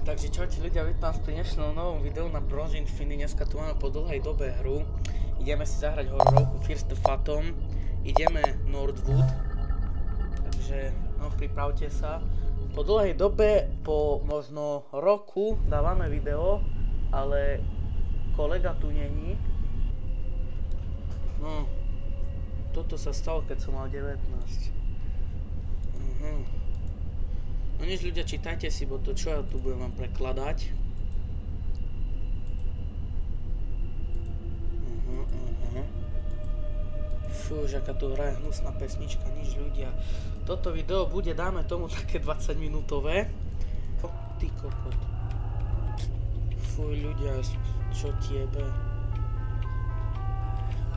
Takže čaute ľudia, vítam vás pri dnešnom novom videu na Bronze Infinity. Dneska tu máme po dlhej dobe hru. Ideme si zahrať hororovku Fear the Phantom. Ideme Northwood. Takže, no pripravte sa. Po dlhej dobe, po možno roku dávame video, ale kolega tu není. No, toto sa stalo, keď som mal 19. No nič ľudia, čítajte si, bo to čo ja tu budem vám prekladať. Fú, že aká tu hraje hnusná pesnička, nič ľudia. Toto video bude, dáme tomu také 20 minútové. Ty kokot. Fuj ľudia, čo tiebe.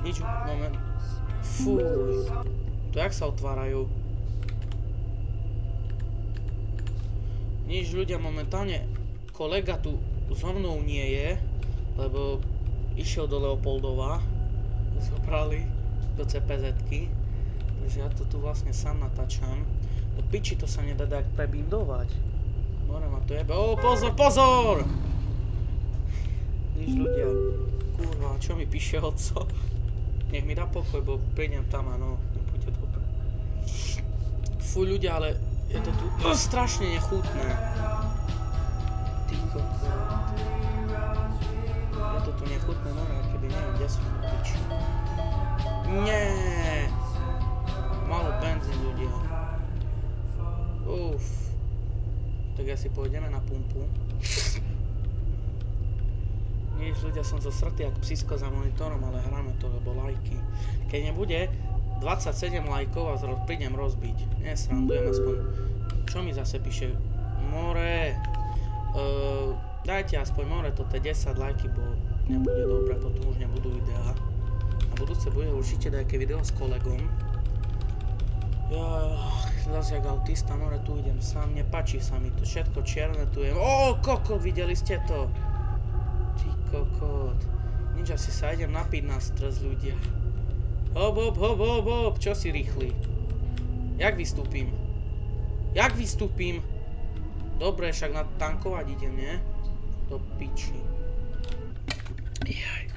Nič, moment. Fuj. To jak sa otvárajú? Nič ľudia, momentálne kolega tu so mnou nie je, lebo išiel do Leopoldova, zobrali do CPZ-ky, takže ja to tu vlastne sám natáčam. Do piči to sa nedá dať prebindovať. More ma to jebe. Ó, pozor, pozor! Nič ľudia, kurva, čo mi píše oco? Nech mi dá pokoj, bo prídem tam a no, nebude dobre. Fú ľudia, ale je to tu strašne nechutné. Ty kokot. Je to tu nechutné, no keby neviem, kde som piči. Nie. Malo benzín ľudia. Uf. Tak asi pôjdeme na pumpu. Nič ľudia, som zo srtý jak psisko za monitorom, ale hráme to, lebo lajky. Keď nebude 27 lajkov a prídem rozbiť. Nesrandujem aspoň. Čo mi zase píše? More. Dajte aspoň more, toto je 10 lajky, bo nebude dobre, potom už nebudú videá. Na budúce bude určite nejaké video s kolegom. Ja zase jak autista, more, tu idem sám, nepáči sa mi to, všetko čierne tu je. Ó, kokot, videli ste to? Ty kokot. Nič, asi sa idem napiť na stres ľudia. Hop, hop, hop, hop, hop, čo si rýchly? Jak vystúpim? Jak vystúpim? Dobre, však natankovať idem, nie? Do piči. Jaj.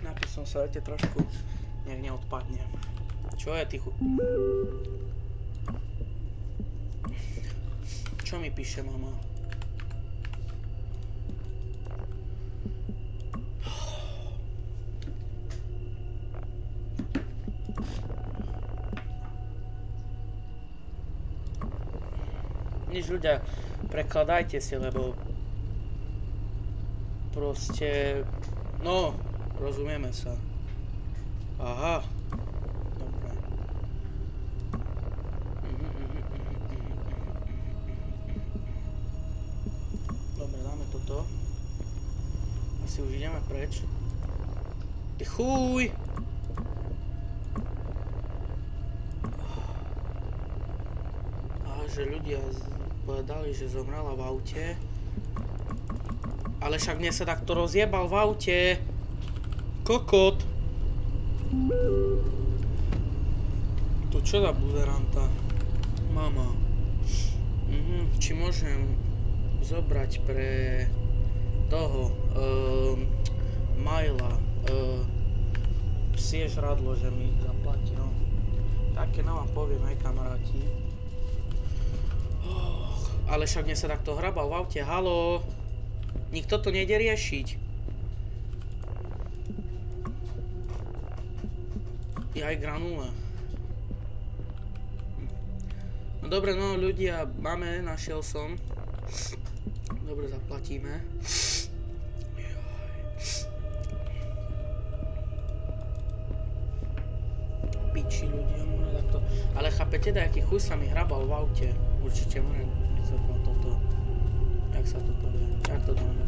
Napil som sa, viete, trošku, nech neodpadnem. Čo je, ty Čo mi píše mama? Nič ľudia, prekladajte si, lebo proste, no, rozumieme sa. Aha, dobre. Dobre, dáme toto. Asi už ideme preč. Ty chuj! Aha, že ľudia povedali, že zomrela v aute. Ale však mne sa takto rozjebal v aute. Kokot. To čo za buzeranta? Mama. Či môžem zobrať pre toho Majla psie žradlo, že mi zaplatí, no. Také no vám poviem, aj kamaráti. Ale však mne sa takto hrabal v aute, haló. Nikto to nejde riešiť. Jaj, granule. No dobre, no ľudia, máme, našiel som. Dobre, zaplatíme. Piči ľudia, môže takto. Ale chápete, nejaký chuj sa mi hrabal v aute. Určite môžem zobrať toto. Jak sa to povie? Jak to dáme?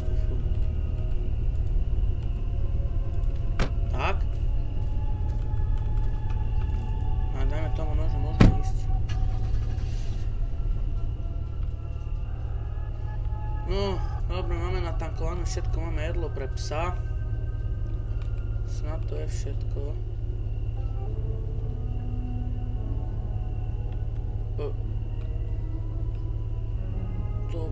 Tak? A dajme tomu, že môžeme ísť. No, dobre, máme natankované všetko, máme jedlo pre psa. Snad to je všetko. To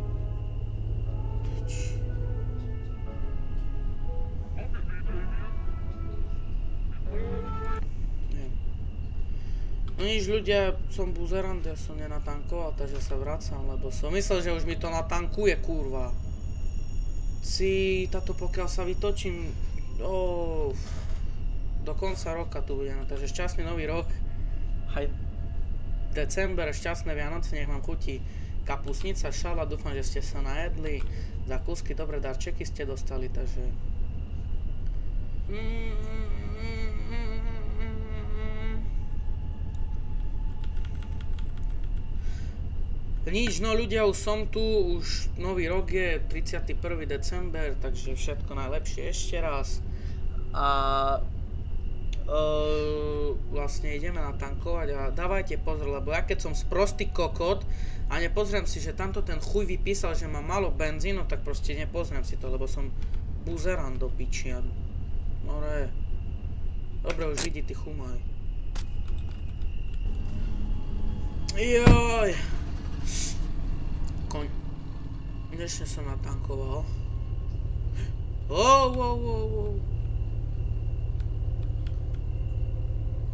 No nič ľudia, som buzerant, ja som nenatankoval, takže sa vracam, lebo som myslel, že už mi to natankuje, kurva. Táto pokiaľ sa vytočím, do konca roka tu budem, takže šťastný nový rok. Aj december, šťastné Vianoce, nech vám chutí kapusnica, šala, dúfam, že ste sa najedli. Za kúsky dobré darčeky ste dostali, takže... Nič, no ľudia, už som tu, už nový rok je 31. december, takže všetko najlepšie ešte raz. A vlastne ideme natankovať a dávajte pozor, lebo ja keď som sprostý kokot a nepozriem si, že tamto ten chuj vypísal, že má málo benzínu, tak proste nepozriem si to, lebo som buzerant do piči. No ne. Dobre, už vidí, ty chumaj. Joj. Konečne som natankoval.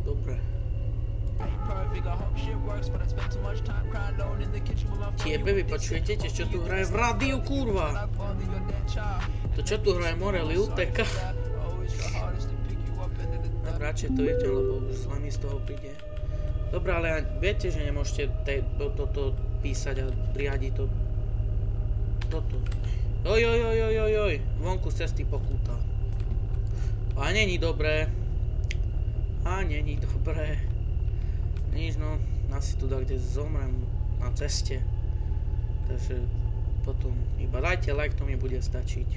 Dobre. Tiebe, vy počujete, čo tu hraje v rádiu, kurva? To čo tu hraje Morelli Uteka? Dobre, radšej to viete, lebo už zle mi z toho príde. Dobre, ale viete, že nemôžete toto písať a riadiť to. Toto. Oj, vonku z cesty pokúta. A není dobré. Nič, no, asi tu kde zomrem na ceste. Takže potom iba dajte like, to mi bude stačiť.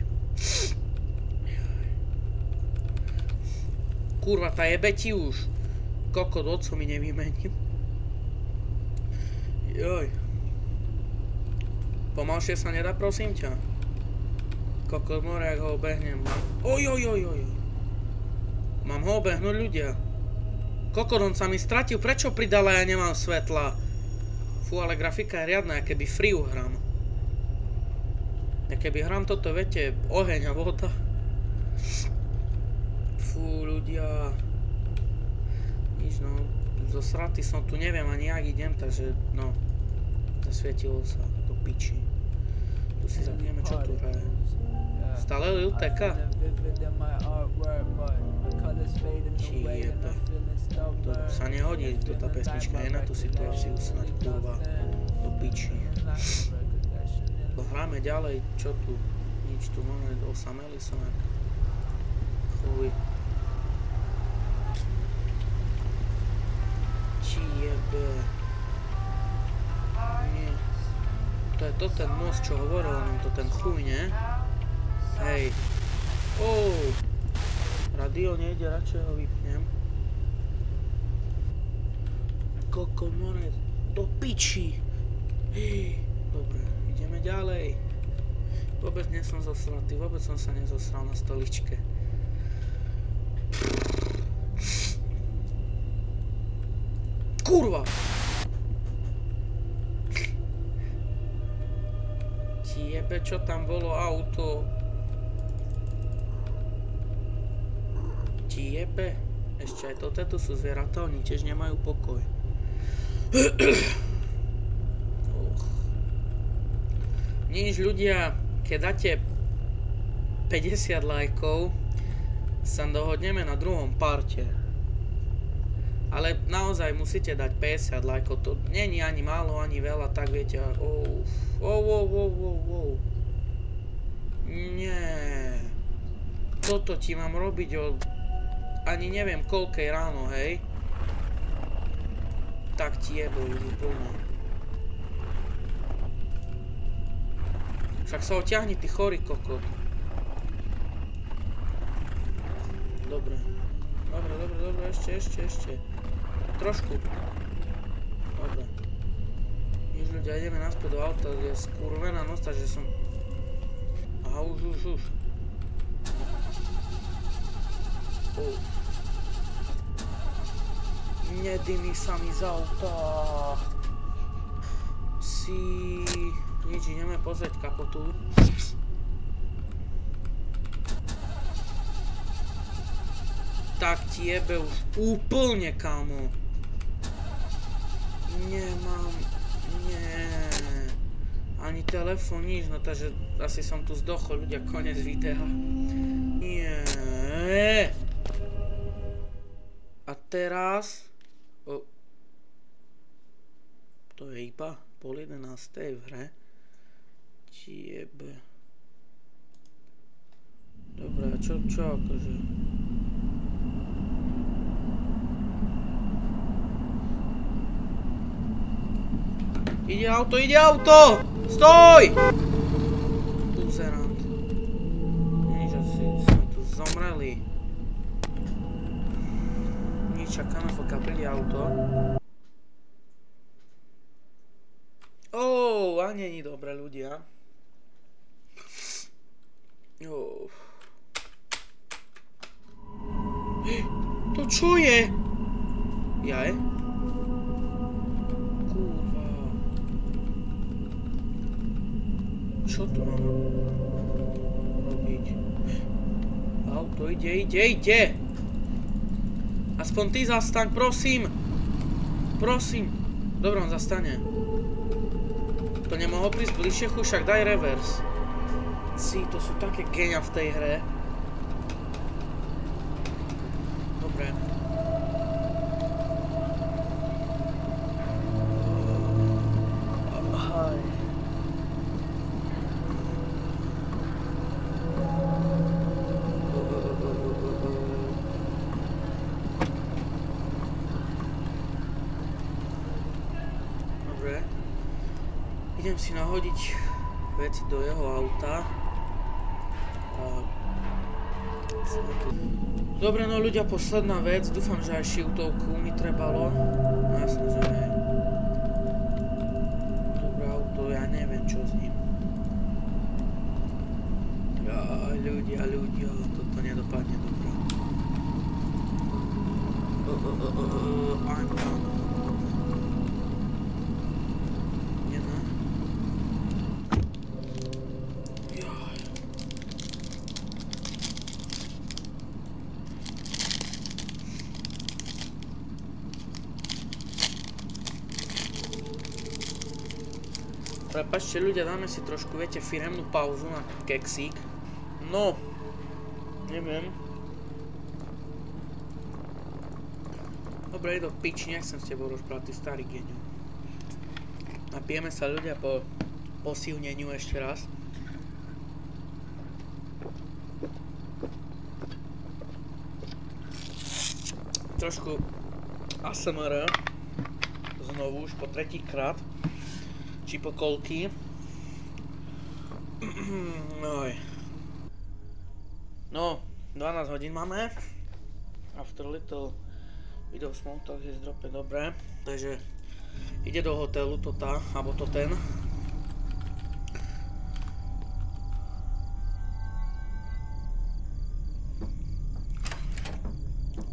Kurva, tá jebe ti už. Kokot, otco mi nevymenil. Joj. Pomalšie sa nedá, prosím ťa. Kokot more, ak ho obehnem. Oj. Mám ho obehnúť, ľudia. Kokot, on sa mi stratil. Prečo pridala, ja nemám svetla? Fú, ale grafika je riadna, aké by Freeu hram. Aké by hram toto, viete, oheň a voda. Fú, ľudia. Nič, no. Zosratý som tu, neviem ani jak idem, takže, no. Zasvietilo sa do piči. Tu si zapneme, čo tu hraje. Stále Uteka? Čiebe. To sa nehodí, to tá pesnička je na tú situáciu snať, kurva, do piči. Hráme ďalej, čo tu? Nič tu máme, osameli som jak. Chuj. Čiebe. Nie. To je to ten most, čo hovoril nám to ten chuj, ne? Hej. Radio nejde, radšej ho vypnem. Koko, more, do piči. Dobre, ideme ďalej. Vôbec nie som zosratý, vôbec som sa nezosral na stoličke. Kurva! Tiebe, čo tam bolo auto? Tiebe? Ešte aj toto sú zvieratá, oni tiež nemajú pokoj. Nič, ľudia, keď dáte 50 lajkov, sa dohodneme na druhom parte. Ale naozaj musíte dať 50 lajkov, to není ani málo, ani veľa, tak viete. Nie. Toto ti mám robiť od ani neviem koľkej ráno, hej. Tak ti jebe už úplne. Však sa oťahni, ty chorý kokot. Dobre, ešte. Trošku. Dobre. Nič, ľudia, ideme naspäť do auta, je skurvená noc, takže som... Aha, už. Nedymí sa mi z auta. Nič, ideme pozrieť kapotu. Tak ti jebe už úplne, kámo. Nemám... Nie. Ani telefón, nič, no takže asi som tu zdochol, ľudia, konec videa. Nie. A teraz... To je iba 10:30 v hre. Tiebe. Dobre, a čo akože? Ide auto! Stoj! Buzerant. Nič, asi sme tu zomreli. Nič, čakáme, pokiaľ príde auto. A není dobre, ľudia. To čo je? Jaj? Kurva. Čo tu mám robiť? Auto ide. Aspoň ty zastaň, prosím. Dobre, on zastane. To nemohol prísť bližšie, však daj reverse. To sú také genia v tej hre. Dobre. Dobre. Idem si nahodiť veci do jeho auta. Dobre, no ľudia, posledná vec. Dúfam, že aj šiltovku mi trebalo. No jasne, že nie. Dobré auto, ja neviem čo s ním. Ľudia, toto nedopadne dobre. Prepačte ľudia, dáme si trošku, viete, firemnú pauzu na keksík. No, neviem. Dobre, do piči, nechcem s tebou rozprávať, ty starý geniu. Napijeme sa ľudia po posilneniu ešte raz. Trošku ASMR. Znovu, už po tretíkrát. Či po koľky. No, 12 hodín máme. After little video small talk is dropped, dobre. Takže ide do hotelu to tá, alebo to ten.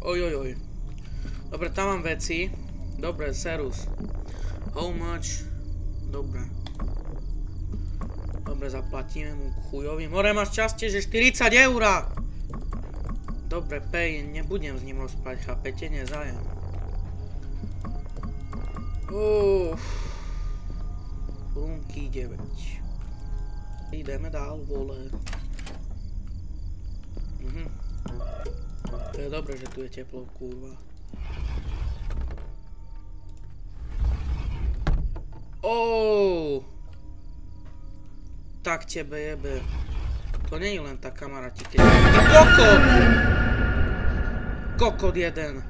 Ojojoj. Dobre, tam mám veci. Dobre, serus. How much? Dobre. Dobre, zaplatíme mu chujovi. More, máš častie, že 40 €. Dobre, pay, nebudem s ním rozprávať, chápete? Nezájem. Roomky 9. Ideme dál, vole. To je dobré, že tu je teplo, kurva. Tak tebe jebe. To nie je len tá kamaráti, keď... Kokot! Kokot jeden.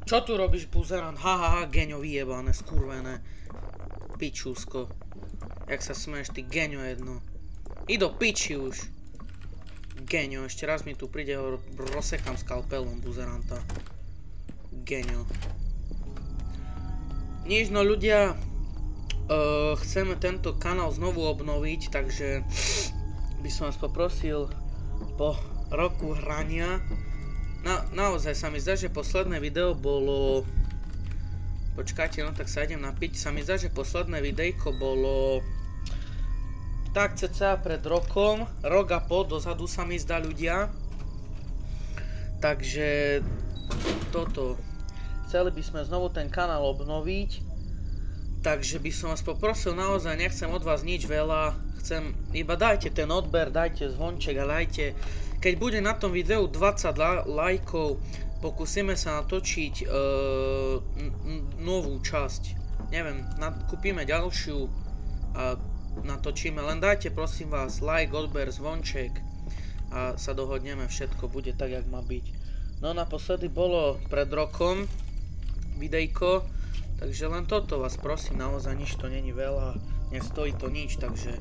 Čo tu robíš, buzerant? Geňo vyjebané, skurvené. Pičúsko. Jak sa smeješ, ty geňo jedno. I do piči už. Geňo, ešte raz mi tu príde, rozsekám skalpelom buzeranta. Geňo. Nič, no ľudia, chceme tento kanál znovu obnoviť, takže by som vás poprosil po roku hrania. Naozaj sa mi zdá, že posledné video bolo... Počkajte, no tak sa idem napiť. Sa mi zdá, že posledné videjko bolo... Tak cca pred rokom, rok a pol dozadu sa mi zdá, ľudia. Takže toto. chceli by sme znovu ten kanál obnoviť. Takže by som vás poprosil, naozaj nechcem od vás nič veľa. Chcem, iba dajte ten odber, dajte zvonček a dajte. Keď bude na tom videu 20 lajkov, pokúsime sa natočiť novú časť. Neviem, kúpime ďalšiu a natočíme. Len dajte prosím vás like, odber, zvonček a sa dohodneme, všetko bude tak, jak má byť. No naposledy bolo pred rokom videjko, takže len toto vás prosím, naozaj nič to není veľa, nestojí to nič, takže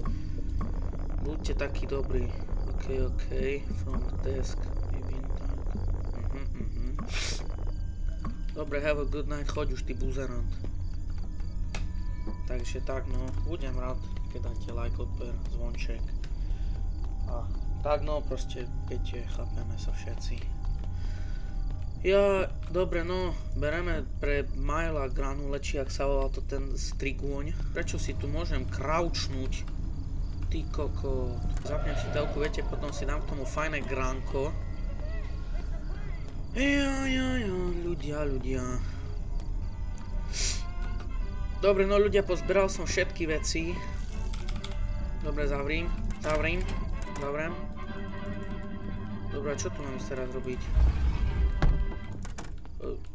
buďte takí dobrí. OK, front desk, vyvím tak. Dobre, have a good night, choď už ty buzerant. Takže tak no, budem rád, keď dáte like, odber, zvonček. A tak no, proste, viete, chápeme sa všetci. Ja, dobre no, bereme pre Myla granule, či ak sa volá to ten strigôň. Prečo si tu môžem crouchnúť? Ty koko. Zapnem si telku, viete, potom si dám k tomu fajné gránko. Ľudia. Dobre, no ľudia, pozberal som všetky veci. Dobre, zavriem. Dobre, čo tu mám teraz robiť?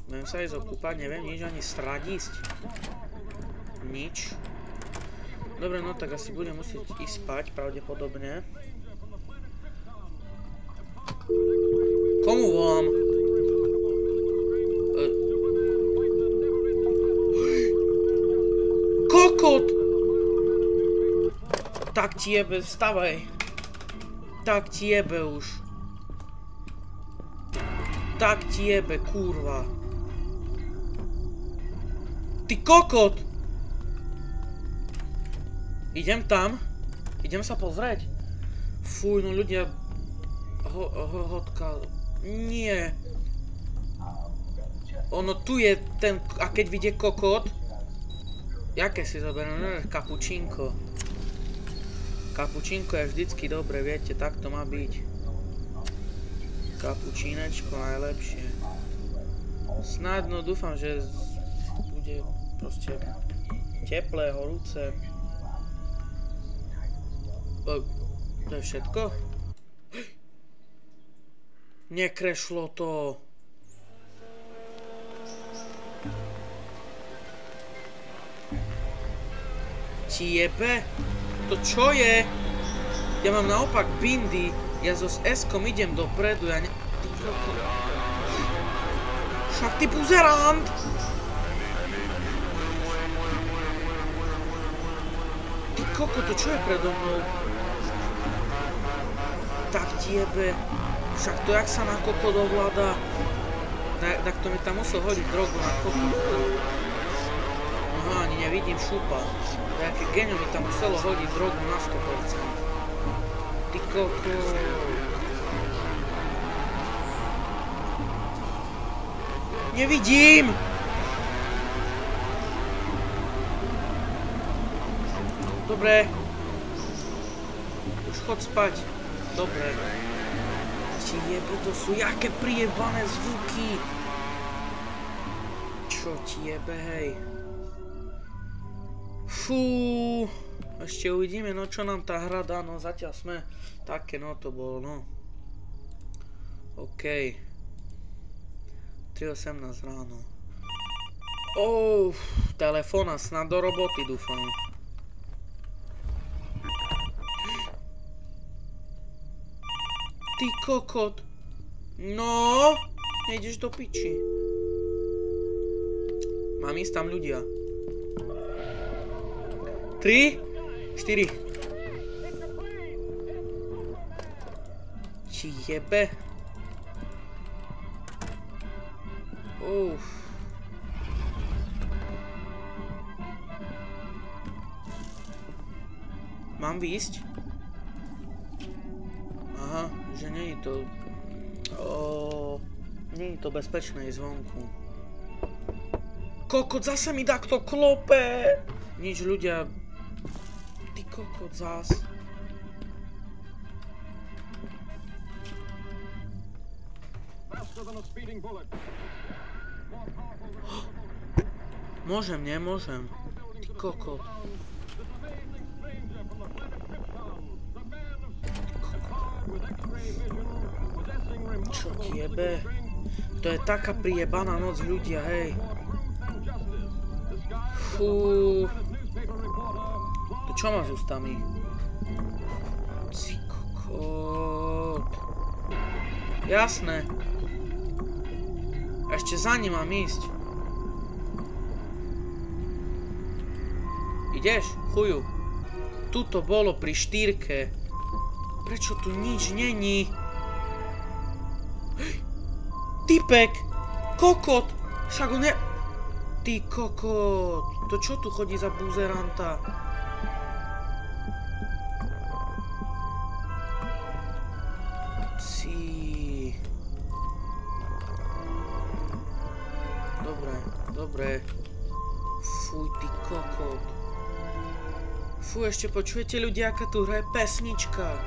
Viem sa ísť okúpať, neviem nič ani stradísť. Nič. Dobre, no tak asi budem musieť ísť spať, pravdepodobne. Komu volám? Kokot! Tak ti jebe, vstavaj. Tak ti jebe už. Tak ti jebe, kurva. Ty kokot! Idem tam. Idem sa pozrieť. Fuj, no ľudia. Hodka. Nie. Ono tu je ten, a keď vidie kokot. Jaké si zoberiem? Kapučínko. Kapučínko je vždycky dobre, viete, tak to má byť. Kapučínečko najlepšie. Snadno dúfam, že bude proste teplé, horúce. To je všetko? Nekrešlo to. Ti jebe? To čo je? Ja mám naopak bindy. Ja so S-kom idem dopredu. Ja ne... Ty koko. Však ty buzerant! Ty koko, to čo je predo mnou? Tak ti jebe. Však to jak sa na koko dovláda. Tak to mi tam musel hodiť drogu na koko. Aha, ani nevidím šupa. Nejaké genio mi tam muselo hodiť drogu na 100%. Ty koko. Nevidím! Dobre. Už chod spať. Dobre. Ti jebe, to sú jaké prijebané zvuky. Čo ti jebe, hej. Fú. Ešte uvidíme, no čo nám tá hra dá, no zatiaľ sme také, no to bolo, no. OK. 3:18 ráno. Telefón a snad do roboty, dúfam. Ty kokot. No, nejdeš do piči. Mám ísť tam ľudia. 3, 4. Ti jebe. Mám výjsť? Aha, že nie je to... nie je to bezpečné zvonku. Kokot, zase mi takto klope! Nič, ľudia... Ty kokot, zás. Môžem, nemôžem. Ty kokot. Čo ti jebe? To je taká prijebaná noc, ľudia, hej. Fú. To čo má s ústami? Ty kokot. Jasné. Ešte za ním mám ísť. Ideš? Chuju. Tuto bolo pri štýrke. Prečo tu nič není? Typek! Kokot! Však on ne... Ty kokot! To čo tu chodí za buzeranta? Dobre. Fuj, ty kokot. Fú, ešte počujete ľudia, aká tu hraje pesnička.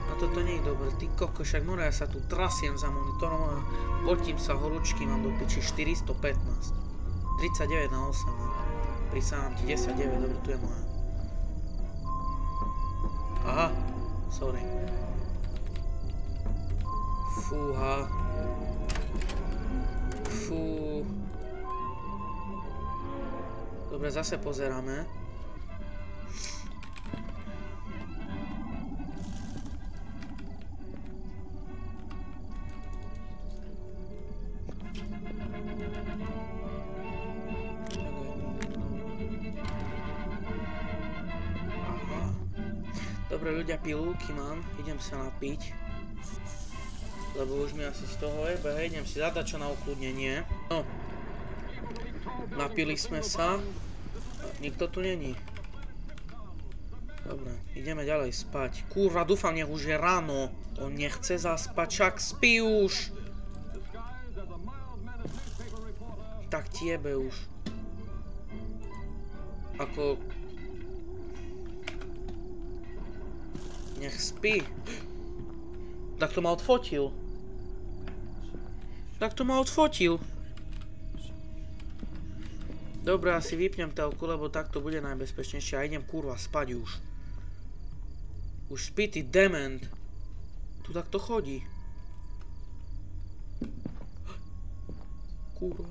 A toto nie je dobré, ty koko, však more, ja sa tu trasiem za monitorom a potím sa horúčky, mám do piči 415. 39 na 8, prisahám ti 10-9, dobre, tu je moja. Aha, sorry. Fúha. Fú. Dobre, zase pozeráme. Dobre, ľudia, pilulky mám, idem sa napiť. Lebo už mi asi z toho jebe, hej, idem si zadať čo na ukludnenie. No. Napili sme sa. Nikto tu není. Dobre, ideme ďalej spať. Kurva, dúfam, nech už je ráno. On nechce zaspať, čak spí už. Tak ti jebe už. Ako... Nech spí. Tak to ma odfotil. Dobre, asi vypnem telku, lebo tak to bude najbezpečnejšie. A idem kurva spať už. Už spí, ty dement. Tu takto chodí. Kurva.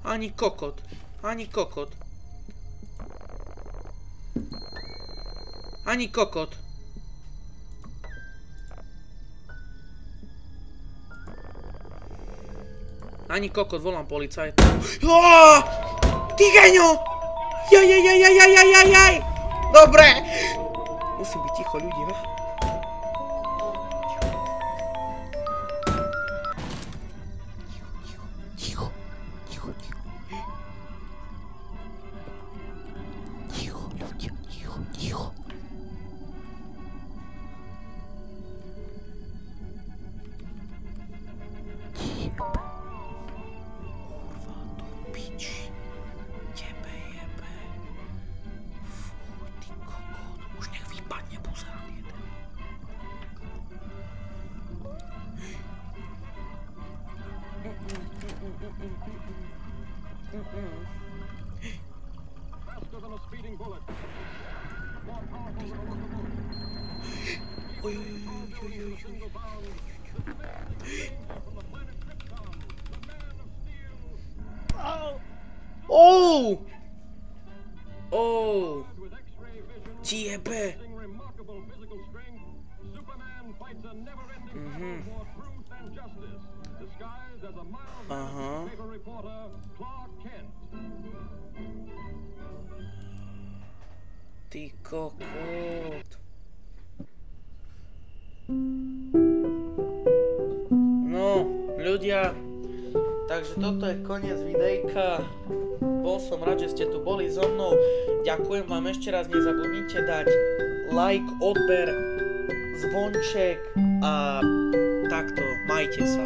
Ani kokot. Ani kokot. Ani kokot. Ani kokot, volám policajta. Ty geňo! Jaj. Dobre. Musím byť ticho, ľudia. Ticho. Ticho, ľudia, ticho. Oh! Ti jebe! Aha. Ty kokot. No, ľudia, takže toto je koniec videjka. Bol som rád, že ste tu boli so mnou. Ďakujem vám ešte raz, nezabudnite dať like, odber, zvonček a takto, majte sa.